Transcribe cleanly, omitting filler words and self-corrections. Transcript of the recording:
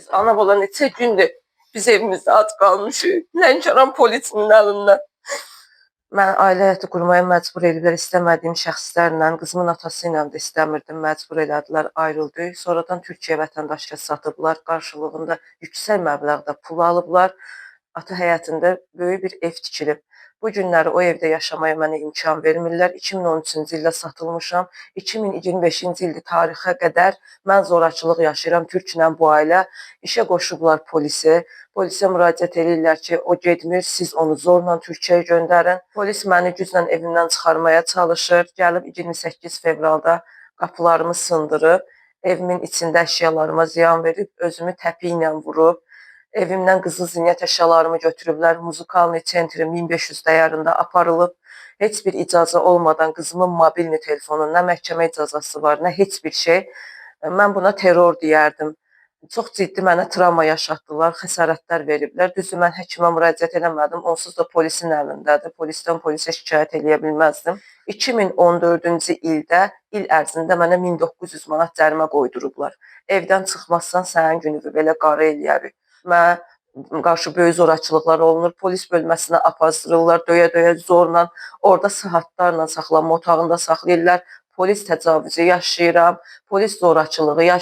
Biz ana bala neçə gündür biz evimizdə ac qalmışıq. Lənkəran polisinin əlindən. Mən ailə həyatı qurmaya məcbur ediblər, istəmədiyim şəxslərlə, qızımın atası ilə də istəmirdim, məcbur elədilər, ayrıldıq. Sonradan Türkiyə vətəndaşlığı satıblar, qarşılığında yüksək məbləğdə pul alıblar. Ata həyatında böyük bir ev tikilib. Bu günləri o evdə yaşamaya mənə imkan vermirlər. 2013-cü ildə satılmışam. 2025-ci ildə tarixə qədər mən zorakılıq yaşayıram. Türklə bu ailə işə qoşublar polisi. Polisə müraciət edirlər ki, o getmir, siz onu zorla Türkiyəyə göndərin. Polis məni güclə evimdən çıxarmaya çalışır. Gəlib 28 fevralda qapılarımı sındırıb, evimin içində əşyalarıma ziyan verib, özümü təpi ilə vurub. Evimdən qızıl zinət əşyalarımı götürüblər. Muzikalni sentri 1500 dəyərində aparılıb. Heç bir icazə olmadan qızımın mobilni telefonu, nə məhkəmə icazəsi var, nə heç bir şey. Mən buna terror deyərdim. Çox ciddi mənə travma yaşatdılar, xəsarətlər veriblər. Düzdür, mən həkimə müraciət eləmədim, onsuz da polisin əlindədir. Polisdən polisə şikayət eləyə bilməzdim. 2014-cü ildə, il ərzində mənə 1900 manat cərimə qoydurublar. Evdən çıxmazsan sənin gününü belə qarı eləyərik. Mənə qarşı böyük zorakılıqlar olunur. Polis bölməsinə aparırlar, döyə-döyə zorla. Orada saatlarla saxlanma otağında saxlayırlar. Polis təcavüzü yaşayıram, polis zorakılığı yaşayıram.